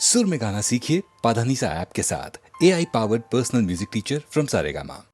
सुर में गाना सीखिए पाधानीसा ऐप के साथ। AI powered personal music teacher from Saregama.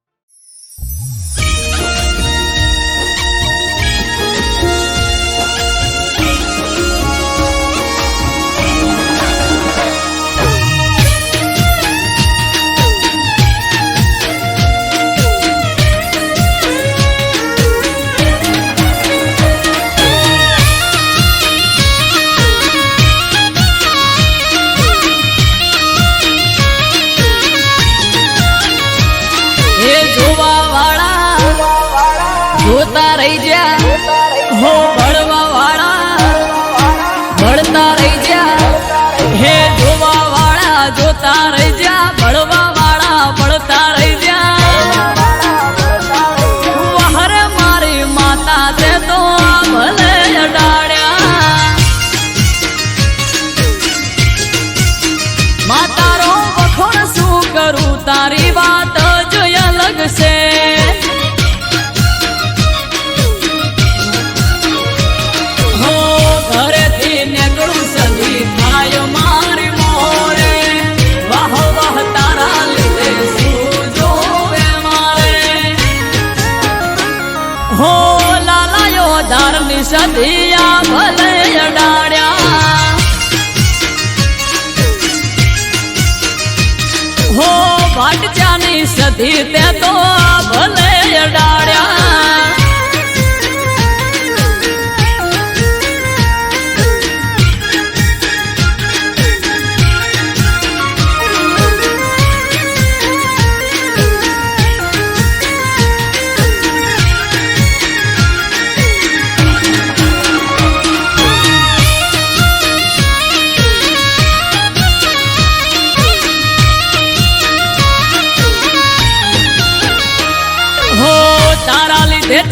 જોતા રહી જા હો ભણવા વાળા ભણતા રહી જા હે જોવા વાળા જોતા રહી જા ભણવા વાળા ભણતા રહી જા વહરે મારી માતા તે તો ભલે અડાડ્યા માતારો વખોણ શું કરું તારી વાત જ અલગ છે સદિયા ભલે અડાડ્યા હો ભાટજાની સદી તે તો ભલે અડાડ્યા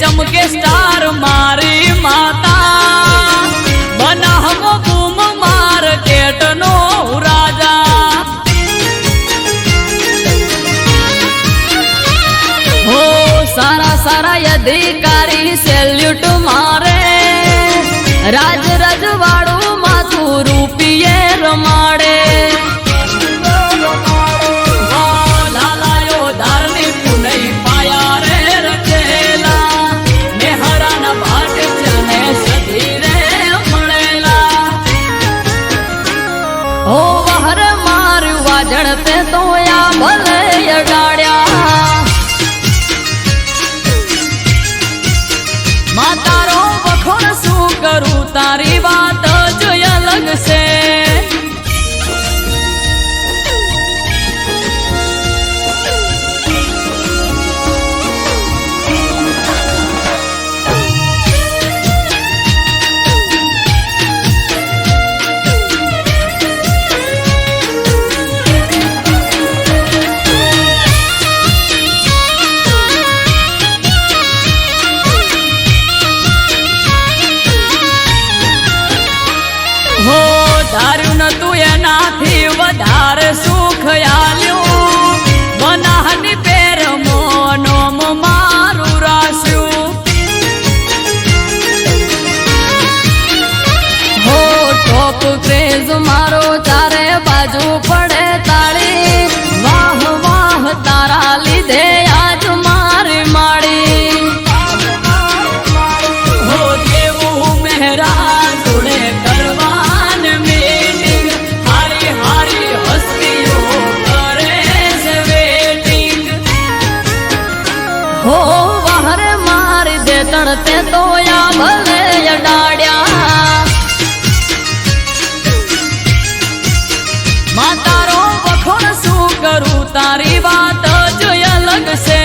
चमके स्टार मारी माता बना हम बूम मार्केट नो राजा हो सारा सारा अधिकारी सेल्यूट मारे राज रजवाड़ू माथू रूपिये रमाड़े જણતે તો યા ભલે અડાડ્યા માતારો વખોણ શું કરું તારી વાત જ અલગ છે ધાર્યું નતું એનાથી વધારે સુખ આલ્યું બનાહની પેર મોનોમ મારું રાસ્યું હો ટોપ ક્રેઝ મારો ચારે બાજુ પડે તાળી વાહ વાહ તારા લીધે આજ મારી માળી હો દેવું મહેરા જોડે કરવા हो वहरे मारी दे तड़ते तो या भले अडाड्या मातारो वखोण शू करूं तारी बात जो अलग से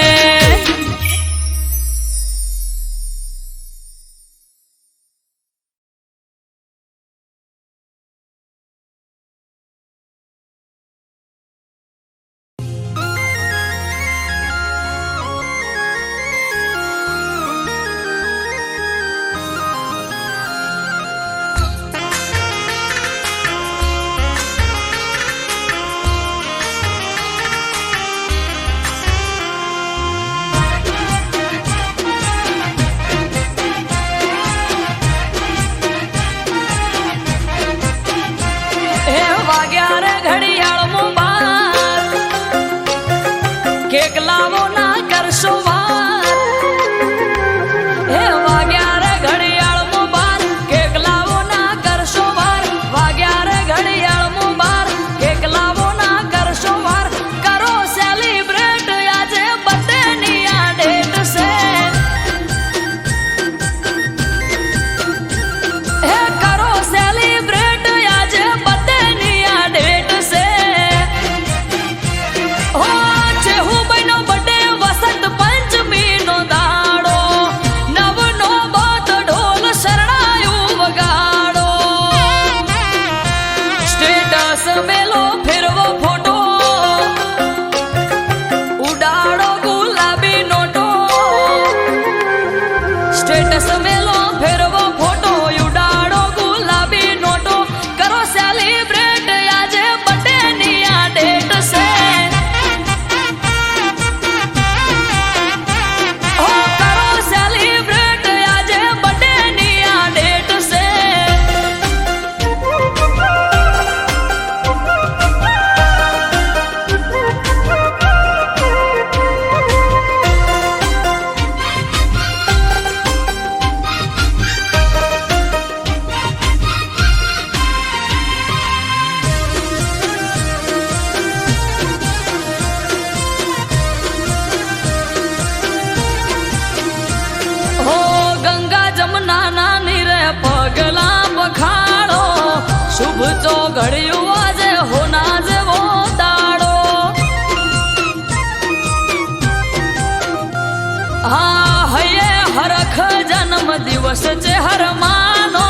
ચહેર માનો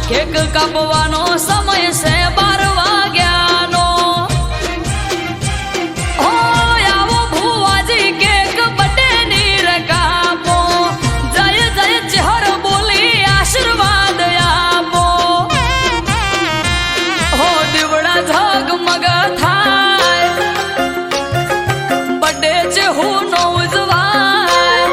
કેક કાપવાનો સમય છે 12 વાગ્યાનો ઓ આવો ભુવાજી કેક બટે નીર કાપો જય જય ચહેર બોલી આશીર્વાદ આપો હો દીવડા ઝગમગ થાય બડે છે હું નો ઉજવાય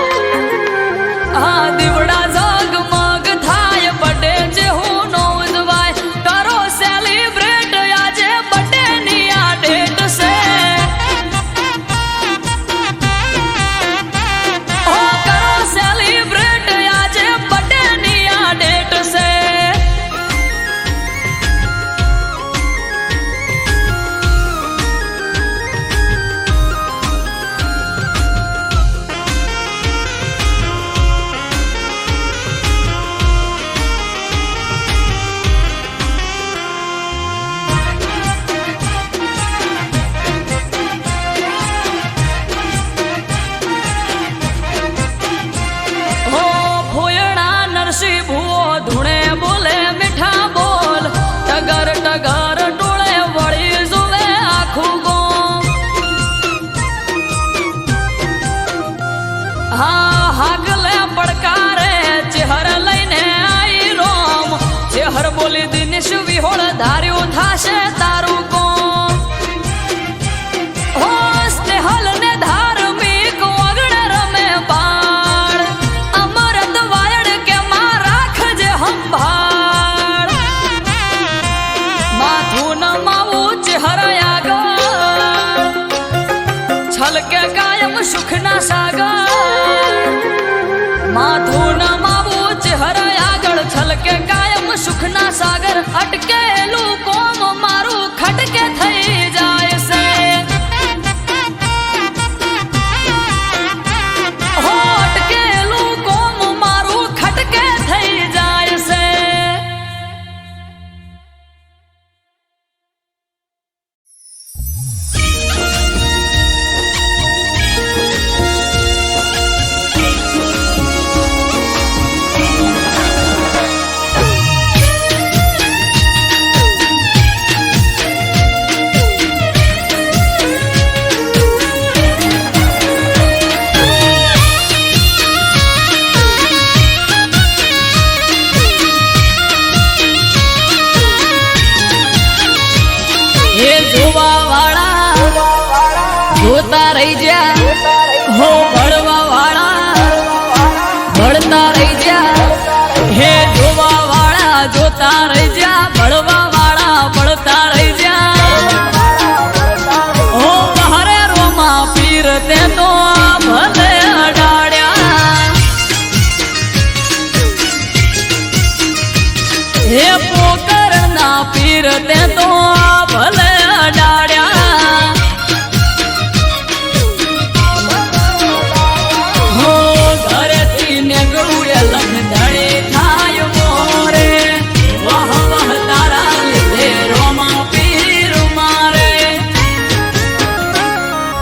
આ દીવડા ઝગમગ થાય બડે છે હું નો ઉજવાય કરો સેલિબ્રેટ આજે બડે ની આ ડેટ છે ઓ કરો સેલિબ્રેટ આજે બડે ની આ ડેટ છે હો ભોયણા નરસિંહ ભુવો ધૂણે બોલે મીઠા બોલ ટગર ટગર ટોળે વળી જોવે આખું ગોમ હા હાગલે પડકારે ચહેર લઈને આઈ રોમ ચહેર બોલી દિનેશ વિહોળ ધાર્યું થાશે તારું કોમ હો સ્નેહલ ને ધાર્મિક વગણ રમે બાળ અમરત વાયડ કે માં રાખજે સંભાળ માથું નમાવું ચહેર આગળ છલકે કાયમ સુખના સાગર માથું નમાવું ચહેર આગળ છલકે કાયમ સુખના સાગર અટકેલું કોમ મારું ખટકે થઈ જાય છે હો અટકેલું કોમ મારું ખટકે થઈ જાય છે એ જોવા વાળા જોતા રહી જા હો ભળવા વાળા ભળતા રહી જા હે જોવા વાળા જોતા રહી જા ભળવા વાળા ભળતા રહી જા હો બહારે રોમા પીર તે તો ભલે અડાડ્યા હે પોકર ના પીર તે તો ભલે અડાડ્યા હો ઘરેથી નીકળું એ લખદડી થાય મોરે વાહ વાહ તારા લીધે રોમા પીર મારે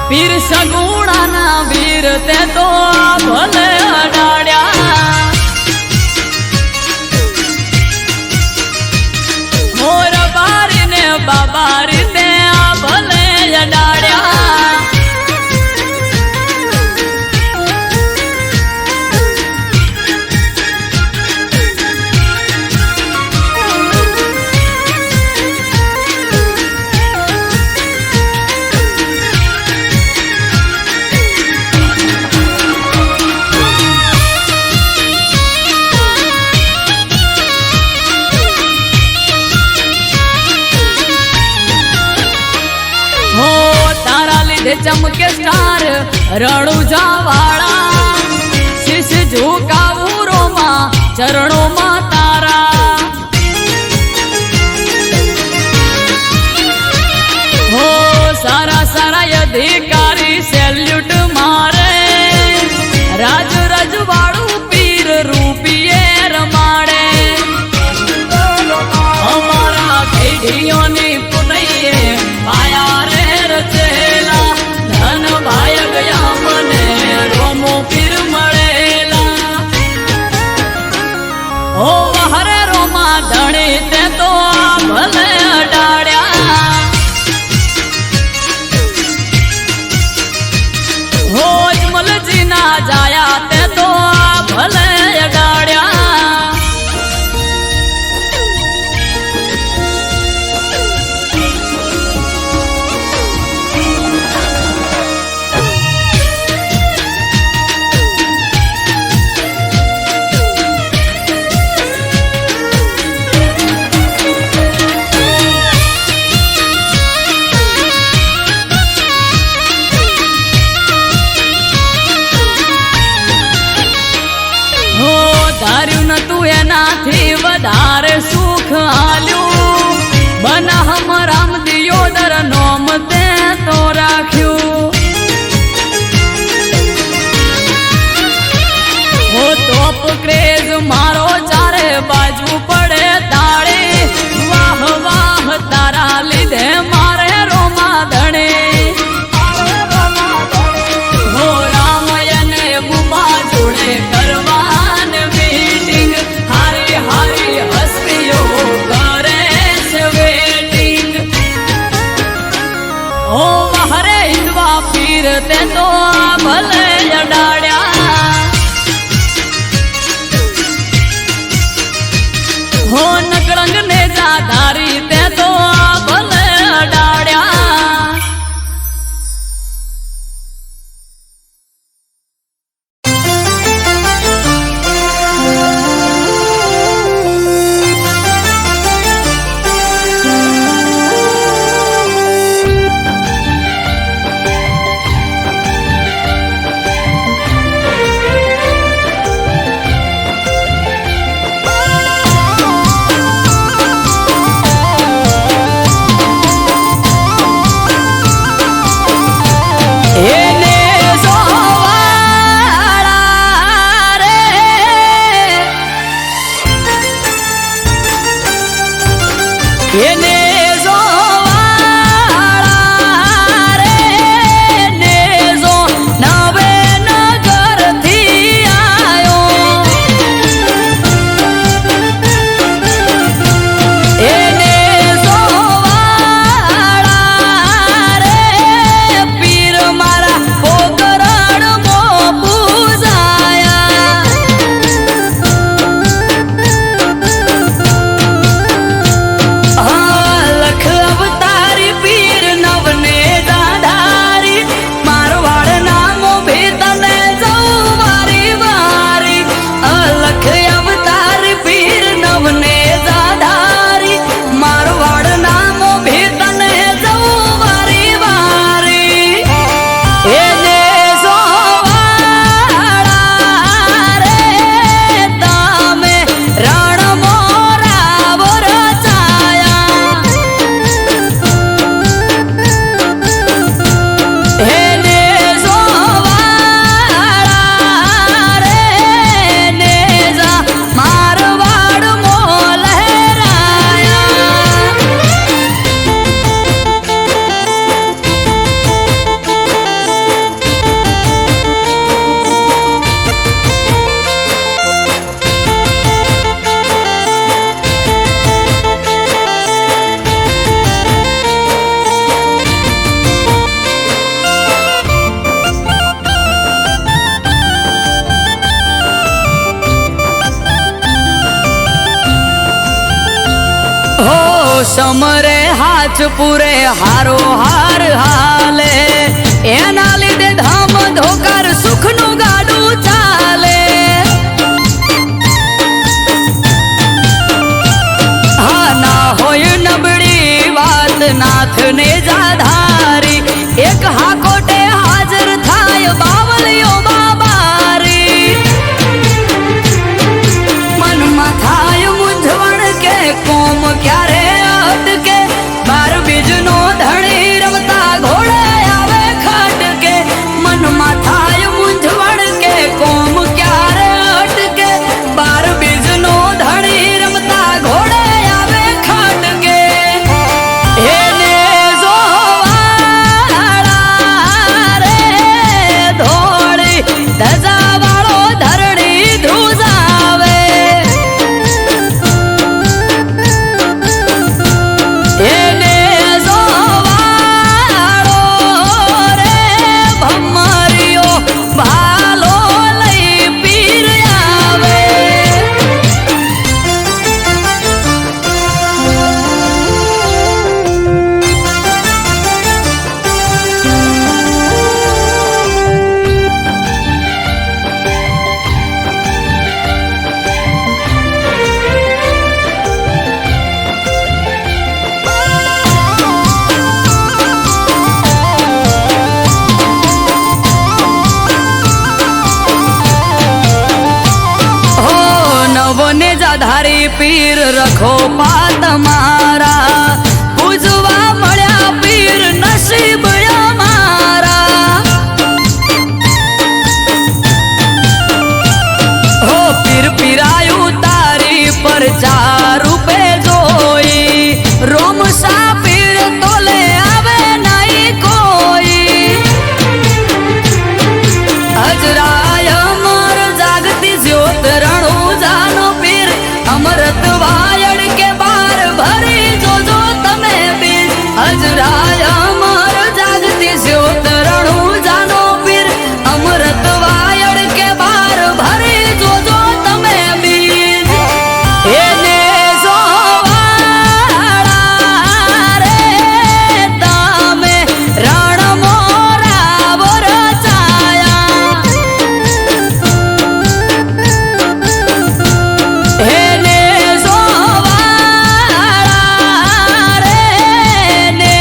પીર સગુણાના વીર તે તો ભલે અડાડ્યા મોર બારી ને બાબારી તે આ ભલે અડાડ્યા હો તારા લીધે ચમકે સ્ટાર રણુજા વાળા શીશ ઝુકાવું રોમા ચરણોમાં તારા હો સારા સારા અધિકારી સેલ્યુટ મારે રાજ રજવાડું પીર રૂપિયે રમાડે અમારા પેઢીઓની પુનૈયે પાયા રે રચેલા ધન ભાય ગયા મને રોમો પીર મળેલા ઓ સમરે હાથ પૂરે હારો હાર હાલે એના લીધે ધામ ધોકાર સુખનું ગાડું ચાલે હા ના હોય નબળી વાત નાથને જાધારી એક હાકોટે હાજર થાય બાવલીઓ બાબારી મનમાં થાય મૂંઝવણ કે કોમ ક્યારે અટકે બાર બીજનો ધણી રમતા ઘોડે આવે ખટકે મનમાં થાય મૂંઝવણ કે કોમ ક્યારે અટકે બાર બીજનો ધણી રમતા ઘોડે આવે ખટકે એને જોવાળા રે ધોળી ધજાવાળો ધરણી ધ્રુજાવે એને જોવાળો રે ભમરિયો ભાલો લઈ પીર આવે હો નવને જાધારી પીર રખો પાત મારા પૂજવા મળ્યા પીર નસીબ અમારા હો પીર પીરાયું તારી પર ચાર રૂપે જોઈ રોમ સા પીર તોલે આવે નહીં કોઈ હજરાય અમર જાગતી જ્યોત રણુજાનો પીર અમરત વાયડ કે બાર ભરી જોજો તમે પીર હજરાય અમર જાગતી જ્યોત રણુજાનો પીર અમરત વાયડ કે બાર ભરી જોજો તમે પીર એને જોવાળા રે તમે રણ મોરા વરસાયા એને જોવાળા રે ને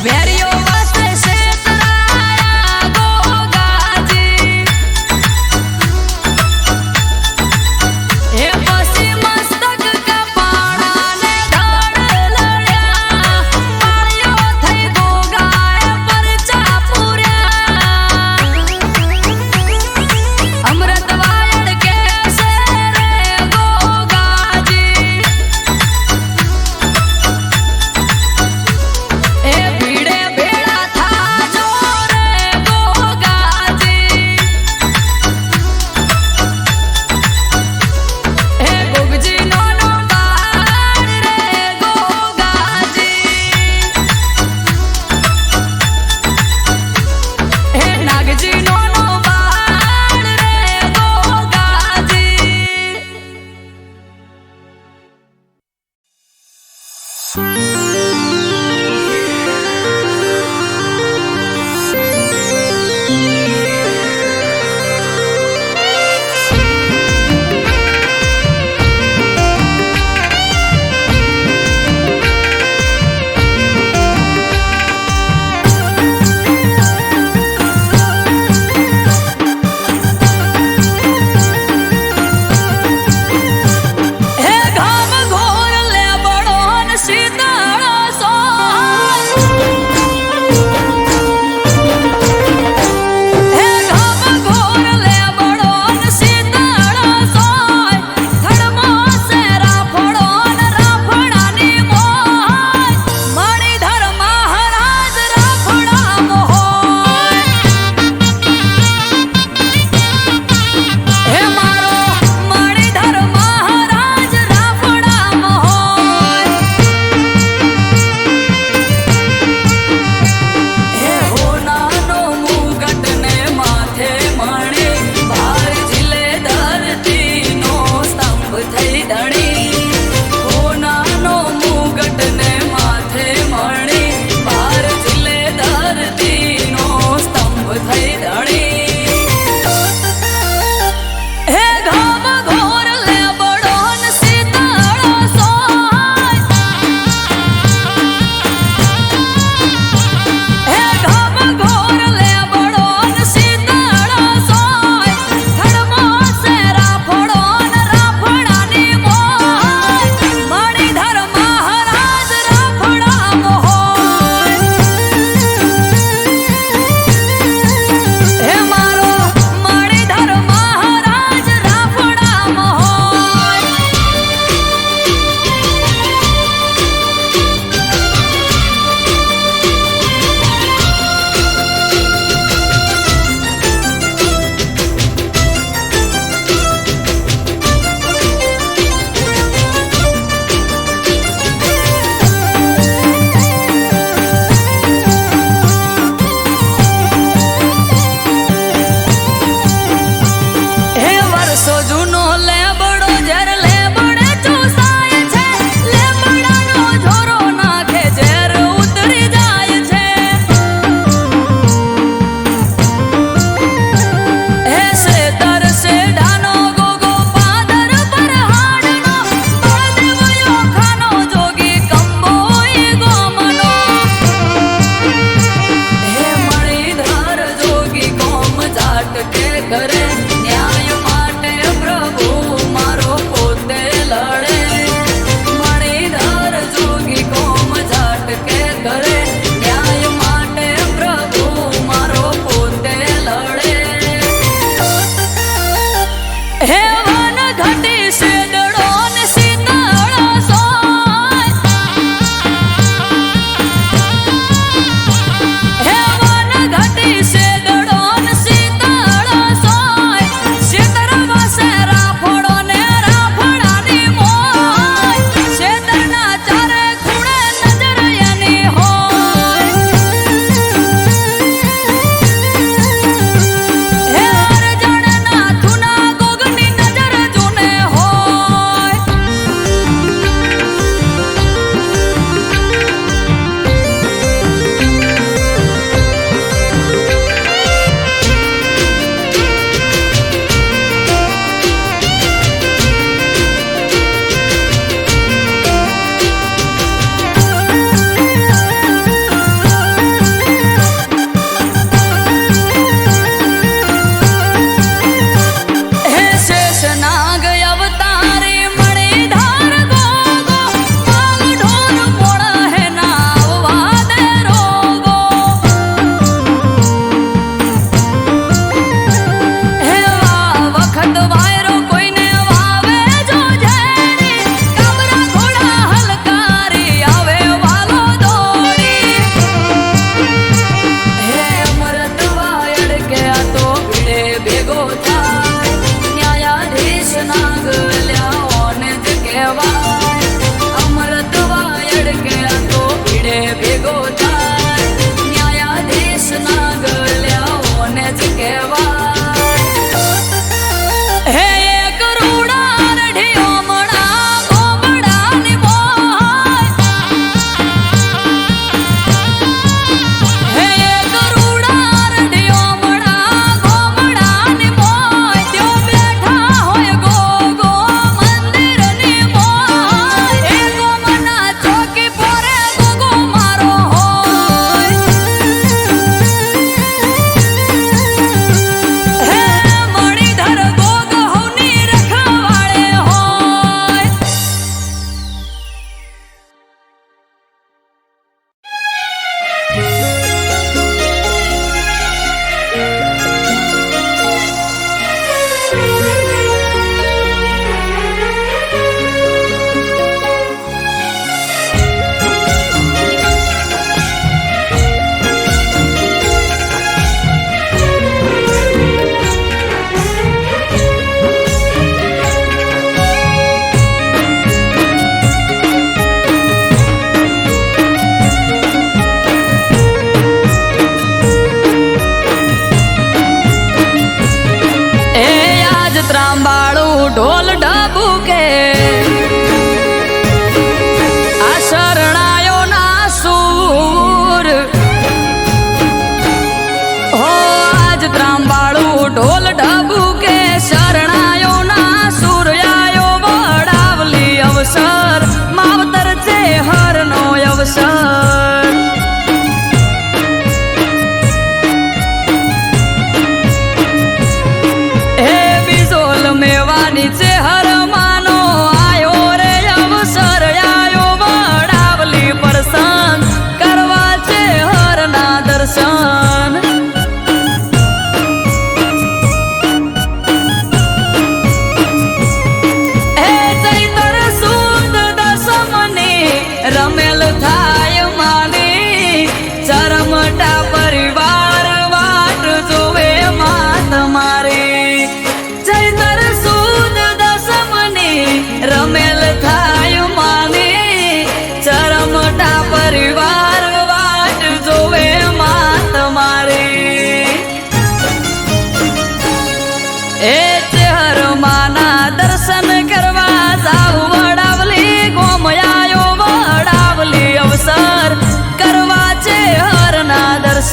વેરીઓ વાસે શેતરાયા ગોગાજી એ પછી મસ્તક કપાળાને ધડ લડ્યા પાળીઓ થઈ ગોગાએ પરચા પૂર્યા અમૃત વાયડ કેસે રે ગોગાજી એ ભીડે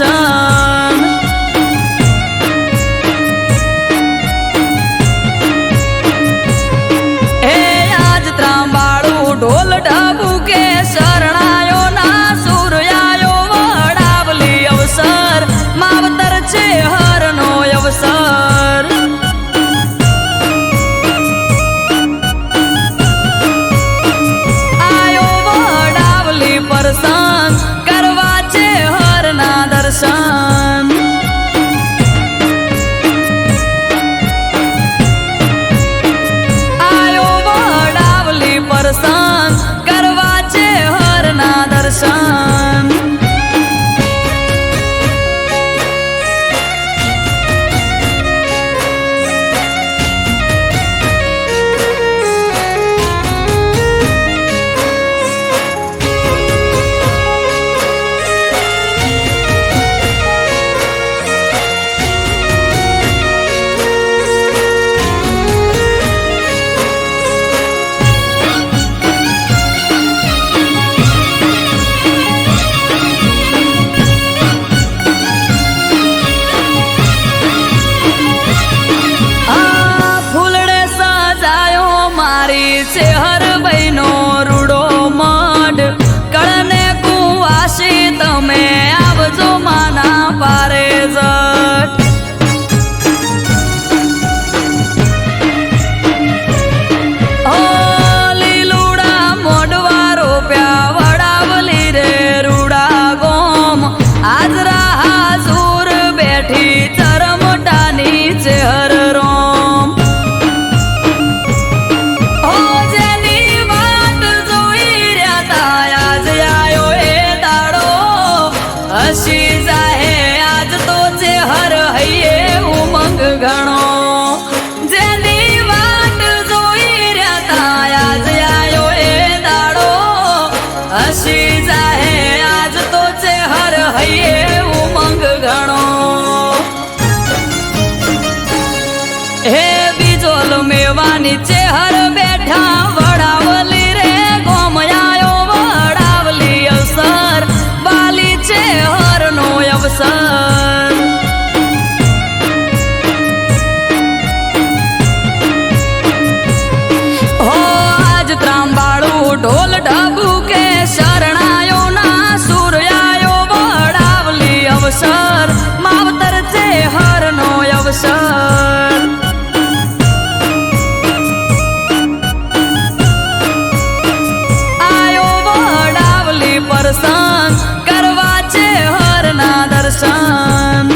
દર્શન એ આજ ત્રાંબાળું ઢોલ ઢબુકે શરણાયો ના સૂર્યાયો વડાવલી અવસર માવતર છે હરનો અવસર આયો વડાવલી પરસન કરવા છે હરના દર્શન આયો વડાવલી પરસન કરવા છે હરના દર્શન છે હર બહેનો રૂડો મઢ કળને કુવાસી તમે આવજો માના પારે જટ ઓ લીલુડા મોઢવા રોપ્યા વડાવલી રે રૂડા ગોમ હાજરા હાજુર બેઠી ચરમટાની છે હર રોમ હસી જાહે આજ તો છે હર હૈયે ઉમંગ ઘણો જેની વાટ જોઈ રહ્યા તા આજ આયો એ દાડો હસી જાહે આજ તો છે હર હૈયે ઉમંગ ઘણો હે બીજોલ મેવાની છે હર બેઠા વડાવલી રે ગોમયાયો વડાવલી અવસર બાલી છે હરનો અવસર હો આજ ત્રાંબાળું ઢોલ ઢબુકે શરણાયો ના સૂર્યાયો વડાવલી અવસર માવતર છે હરનો અવસર આયો વડાવલી પરસન કરવા છે હરના દર્શન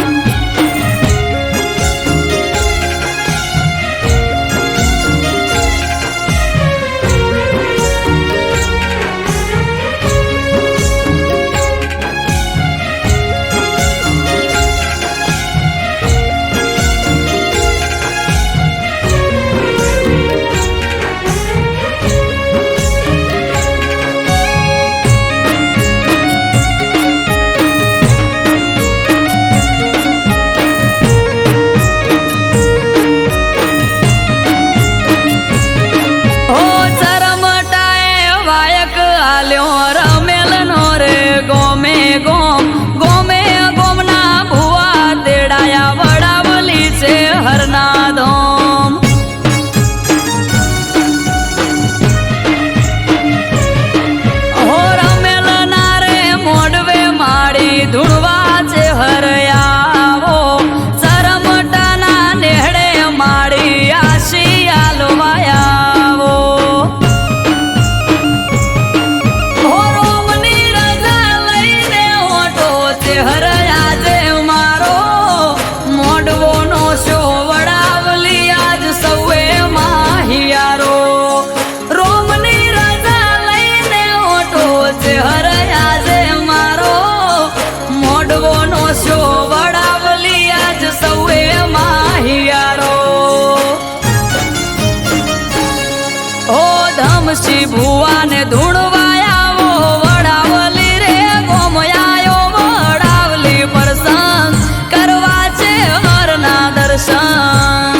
ધમસી ભુવાને ધૂણવાયાવો વડાવલી રે ગોમયાયો વડાવલી પરસંગ કરવા છે હરના દર્શન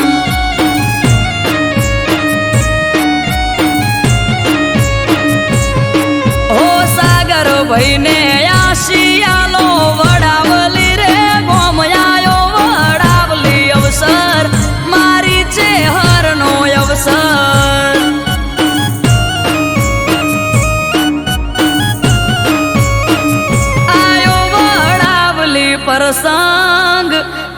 ઓ સાગર ભાઈને આશિયાલો વડાવલી રે પ્રસંગ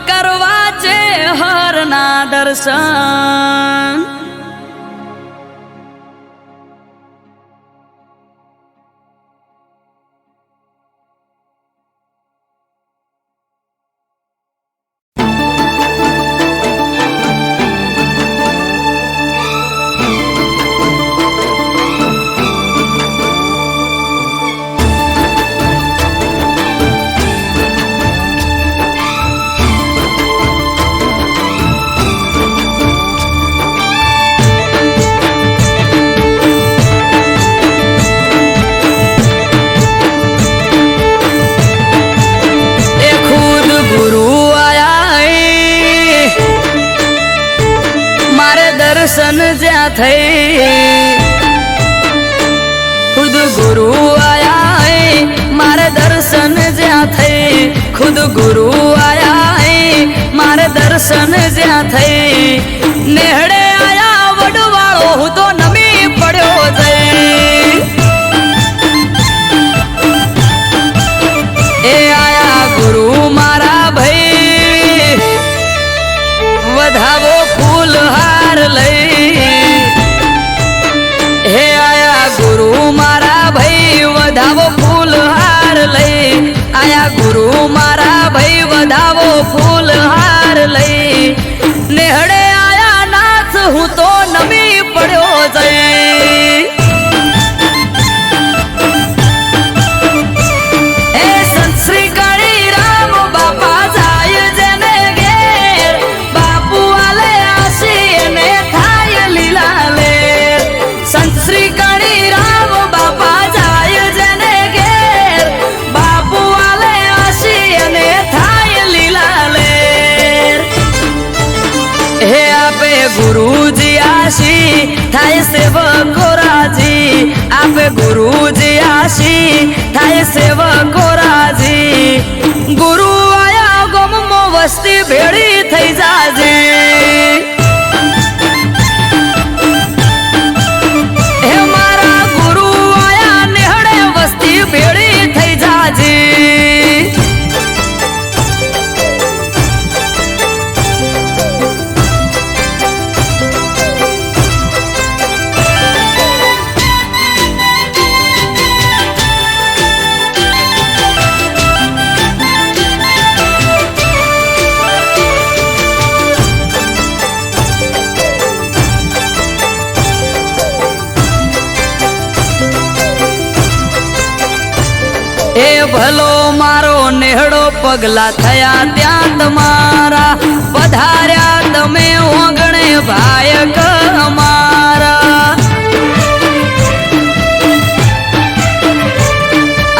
કરવા છે હરના દર્શન. દર્શન જ્યાં થઈ ખુદ ગુરુ આયા મારે દર્શન જ્યાં થઈ ખુદ ગુરુ આયા મારે દર્શન જ્યાં થઈ નેહડે આયા વડવાળો હું તો નમી પડ્યો જઈ એ આયા ગુરુ મારા ભાઈ વધાવો ફૂલ હાર લઈ હે આયા ગુરુ મારા ભાઈ વધાવો ફૂલ હાર લઈ આયા ગુરુ મારા ભાઈ વધાવો ફૂલ હાર લઈ નેહડે આયા નાથ હું તો નમી પડ્યો જઈ એ સંત શ્રી કાળી રામ બાપા જાય જેને ઘેર બાપુ આલે આશી ને થાય લીલા લે સંત શ્રી કાળી રામ બાપા જાય જેને ઘેર બાપુ આલે આશી ને થાય લીલા લે હે આપે ગુરુજી આશી થાય સેવકો રાજી આપે ગુરુજી આશી થાય સેવકો રાજી ગુરુ આયા ગમમો વસ્તી ભેળી થઈ જાજે હે મારા ગુરુ આયા નેહડે વસ્તી ભેળી થઈ જાજે એ ભલો મારો નેહડો પગલા થયા ત્યાં તમારા પધાર્યા તમે ઓગણે ભાયક અમારા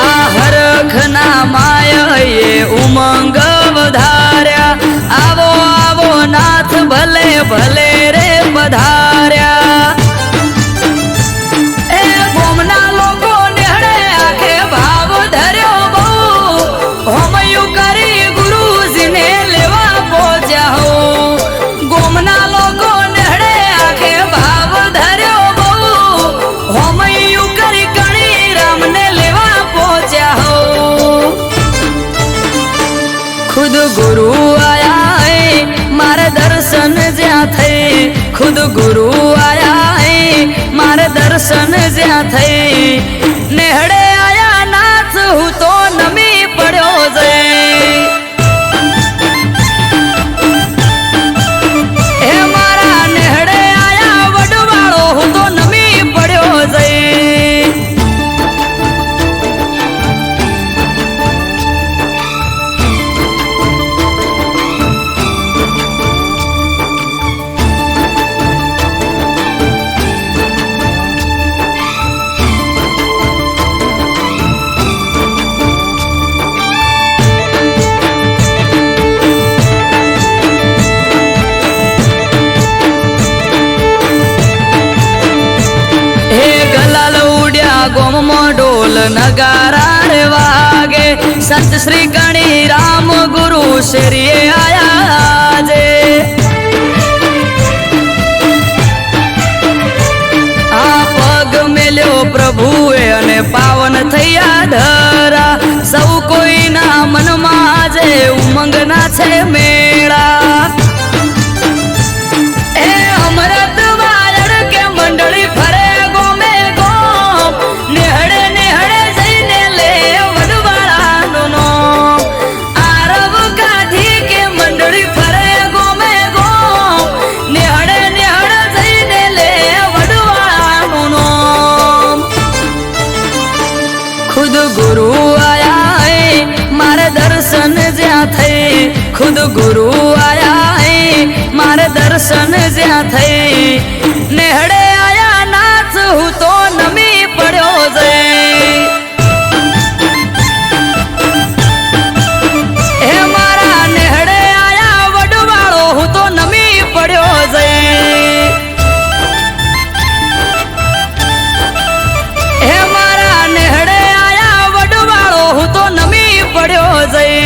આ હરખના માયે ઉમંગ વધાર્યા આવો આવો નાથ ભલે ભલે રે પધાર્યા એ ગોમના લોકો નેહડે આખે ભાવ ધર્યો બહુ હોમયું કરી ગુરુજીને લેવા પહોંચ્યા હો ગોમના લોકો નેહડે આખે ભાવ ધર્યો બહુ હોમયું કરી કણી રામને લેવા પહોંચ્યા હો ખુદ ગુરુ આયા મારે દર્શન જ્યાં થઈ ખુદ ગુરુ આયા મારે દર્શન જ્યાં થઈ નેહડે આયા નાથ હું તો નમી પડ્યો જઈ હે મારા નેહડે આયા વડવાળો હું તો નમી પડ્યો જઈ ગોમમાં ઢોલ નગારા રે વાગે સંત શ્રી કણી રામ ગુરુ શરીએ આયા જે આ પગ મેલ્યો પ્રભુએ અને પાવન થયા ધરા સૌ કોઈના મનમાં આજે ઉમંગના છે મેળા એ અમરત વાયડ કે મંડળી ફરે ગોમે ગોમ નેહડે નેહડે જઈને લે વડવાળાનો નામ આરવ કાઢી કે મંડળી ફરે ગોમે ગોમ નેહડે નેહડે જઈને લે વડવાળાનો નામ ખુદ ગુરુ આયા હે મારે દર્શન જ્યાં થઈ ખુદ ગુરુ આયા હે મારે દર્શન જ્યાં થઈ નેહડે આયા નાચ હું તો નમી પડ્યો જઈ હે મારા નેહડે આયા વડવાળો હું તો નમી પડ્યો જઈ હે મારા નેહડે આયા વડવાળો હું તો નમી પડ્યો જઈ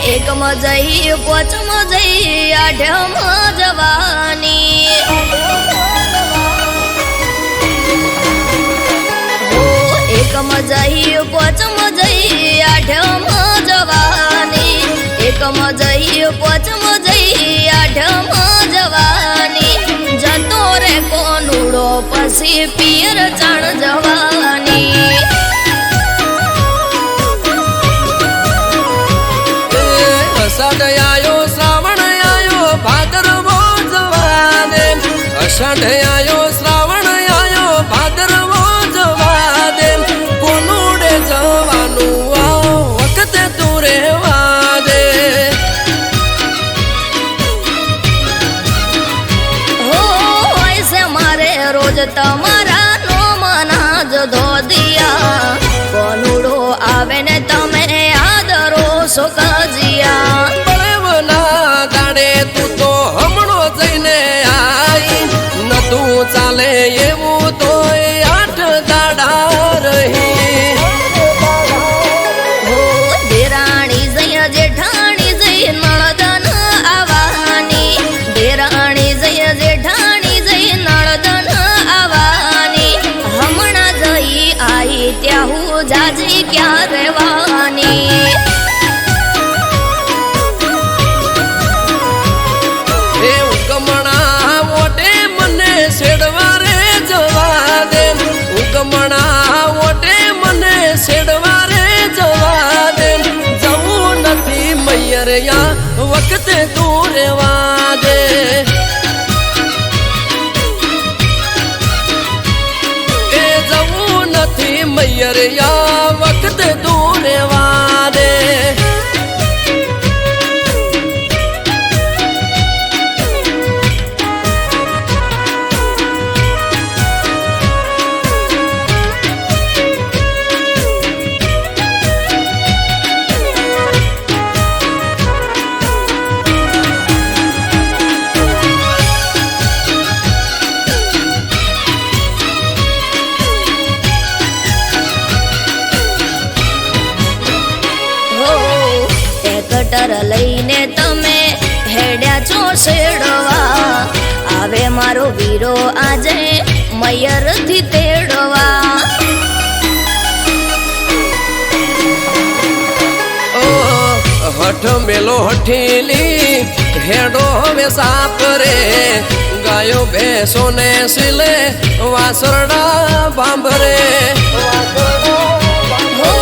એકમાં જઈ પોચમાં જઈ આઠમાં જવાની એકમાં જઈ પોચમાં જઈ આઠમાં જવાની એકમાં જઈ પોચમાં જઈ આઠમાં જવાની જતો રે કોનુડો પછી પિયર ચાણ જવાની અષાઢ આયો શ્રાવણ આયો ભાદરવો જવા દે અષાઢ આયો શ્રાવણ આયો ભાદરવો જવા દે કોનુડે જવાનું આ વખતે તું રેવા દે હો હોય છે મારે રોજ તમારા નો મના જ ધોદિયા કોનુડો આવે ને તમે આદરો સોકજિયા બળવના દાડે તું તો હમણો જઈને આઈ નતું ચાલે એવું તો 8 દાડા રહી હો દેરાણી જય જેઠાણી જય નળદન આવવાની દેરાણી જય જેઠાણી જય નળદન આવવાની હમણાં જઈ આઈ ત્યાં હું જાજી ક્યાં રહેવાની એ ઉગમણા મોટે મને છેડવા રે જવા દે ઉગમણા મોટે મને છેડવા રે જવા દે જવું નથી મૈયરિયા વખતે તું રેવા દે એ જવું નથી મૈયરિયા વખતે તું રેવા દે કટર લઈને તમે હેડ્યા છો શેડવા આવે મારો વીરો આજે મયરથી તેડવા હઠ મેલો હઠીલી હેડો હવે સાપ રે ગાયો ભેંસો ને સિલે વાસરડા બાંભરે હો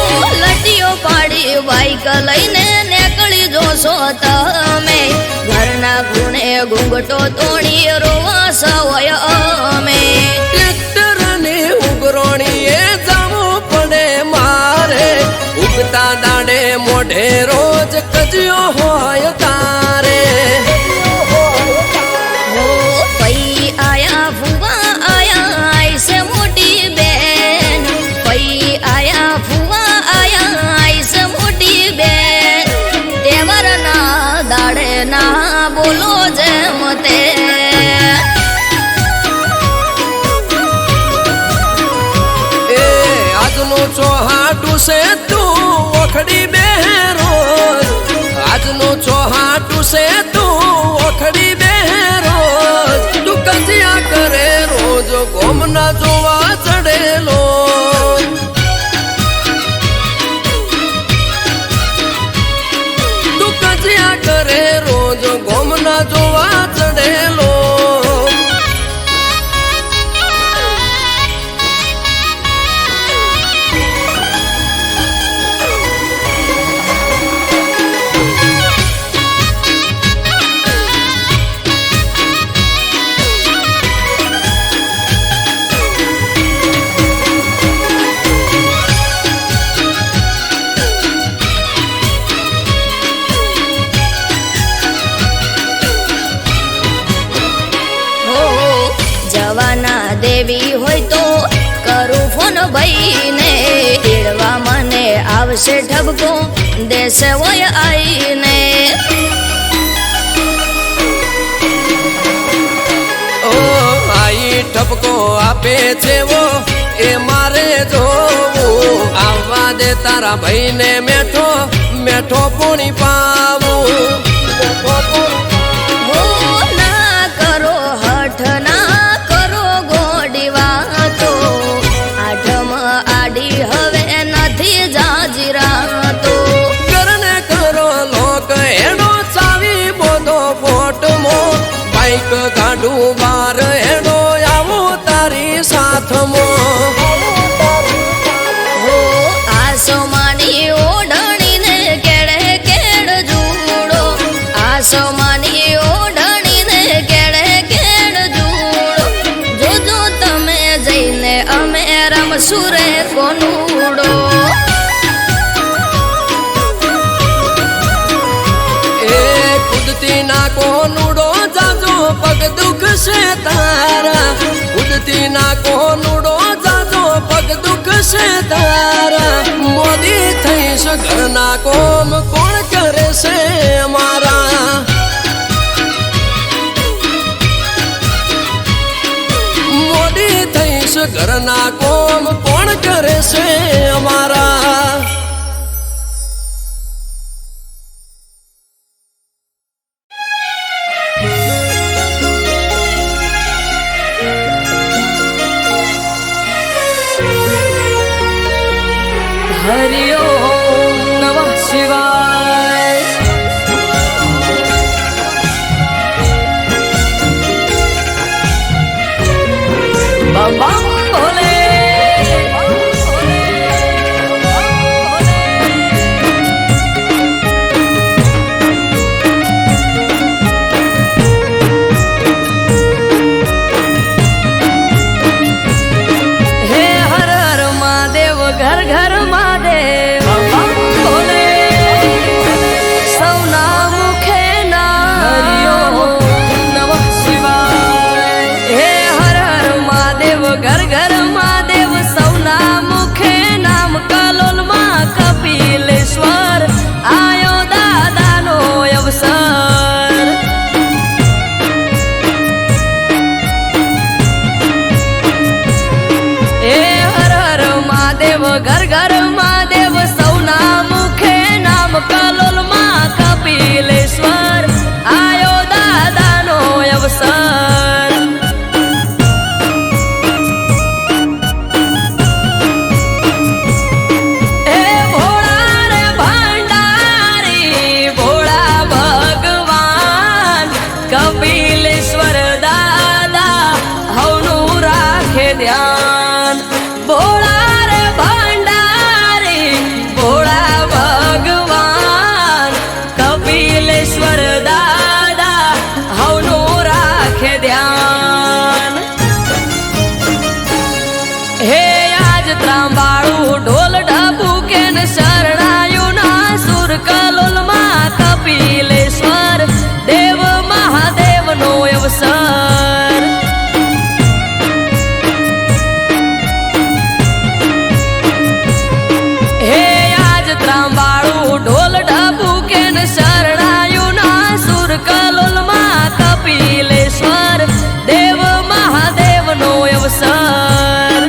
લટીઓ પાડી બાઈક લઈને નીકળી જોશો તમે ઘરના ગુણે ઘૂંઘટો તોડી રોવા સવય અમે ટ્રેક્ટર ની ઉગરોણી એ જવું પડે મારે ઉગતા દાડે મોઢે રોજ કજ્યો હોય તારે હો પઈ આયા ફુવા આયા આઈસે મોટી ચોહાટું છે તું ઓખડી બેરો આજનો ચોહાટું છે તું ઓખડી બેરો તું કજિયા કરે રોજ ગોમના જોવા ચડેલો તું કજિયા કરે રોજ ગોમના જોવા ચડેલો દેવી હોય તો કરું ફોન ભાઈને તેડવા મને આવશે ઠબકો દેશે હોય આઈને ઓ આઈ ઠપકો આપે છે વો એ મારે જોવું આવવા દે તારા ભાઈને મેઠો મેઠો પૂણી પાવું ના કરો હઠ ના આડી હવે નથી જાજીરા તો કરને કરો લોક એનો ચાવી બોધો ફોટમો બાઈક કાઢું બાર એનો આવું તારી સાથમો હો આસો માની ઓઢણીને કેડે કેડ જુડો આસો માની ઓઢણીને કેડે કેડ જુડો જોજો તમે જઈને અમે રમસુરે કોનુડો એ કુદતી ના કોનુડો જાજો પગ દુખશે તારા કુદતી ના કોનુડો જાજો પગ દુખશે તારા મોદી થઈશ ઘરના કોમ કોણ કરે છે મારા મોદી થઈશ ઘરના કોમ કોણ કરે છે અમારા હરિ ઓમ નમઃ શિવાય બમ બમ ભોલે હે હર હર મહાદેવ ઘર ઘર મહાદેવ બમ બમ ભોલે સૌના મુખે ના હરિ ઓમ નમઃ શિવાય હે હર હર મહાદેવ ઘર ઘર મહાદેવ સૌના મુખે નામ કલોલમાં કપિલેશ્વર આયો દાદાનો અવસર હે હર હર મહાદેવ ઘર ઘર મહાદેવ સૌના મુખે નામ કલોલમાં કપિલેશ્વર આયો દાદાનો અવસર હે ભોળા રે ભંડારી ભોળા ભગવાન કપિલેશ્વર દાદા હવનું રાખે ધ્યાન ભોળા રે ભંડારી ભોળા ભગવાન કપિલેશ્વર દાદા હવનું રાખે ધ્યાન હે આજ ત્રાંબાળું ઢોલ ઢબુ કે શરણાયું ના સુર કલોલમાં કપિલેશ્વર દેવ મહાદેવનો અવસર હે આજ ત્રાંબાળું ઢોલ ઢબુ કે શરણાયું ના સુર કલોલમાં કપિલેશ્વર દેવ મહાદેવનો અવસર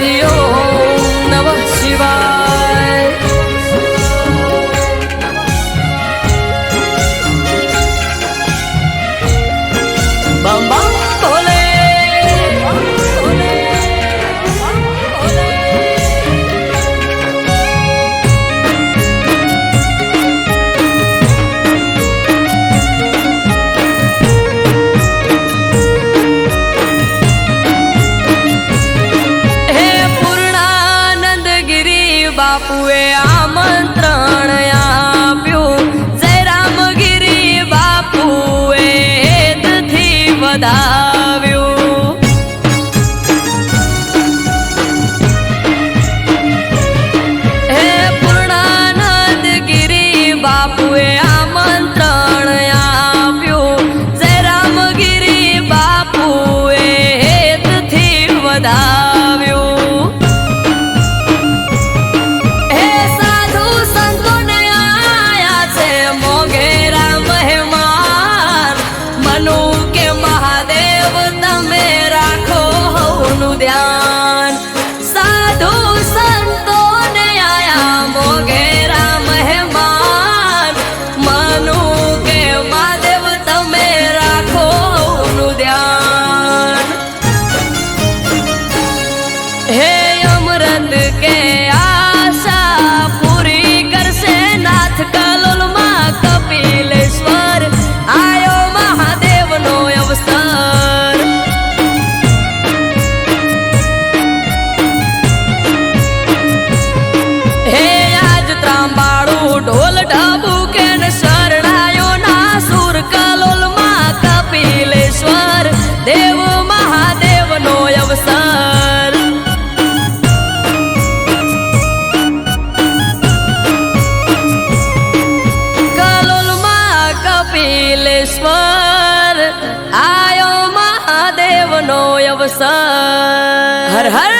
હરિ ઓમ નમઃ શિવાય. બમ બમ ભોલે. બાપુએ આમંત્રણ આપ્યું, જય રામગીરી બાપુએ હેતથી વધાવ્યું. હે પૂર્ણાનંદ ગિરી બાપુએ આમંત્રણ આપ્યું, જય રામગીરી બાપુએ હેતથી વધાવ્યું. ધ્યાન સાધુ સંતોને આયા મોગેરા મહેમાન, મનુ કે મહાદેવ તમે રાખો નું ધ્યાન. હે અમૃત કે આશા પૂરી કરશે નાથ કલોલમાં કપિલેશ્વર, આયો મહાદેવનો અવસર. ઢોલ ઢબુકે ને શરણાયો ના સુર કલોલમાં કપિલેશ્વર, દેવ મહાદેવનો અવસર. કલોલમાં કપિલેશ્વર, આયો મહાદેવનો અવસર. હર હર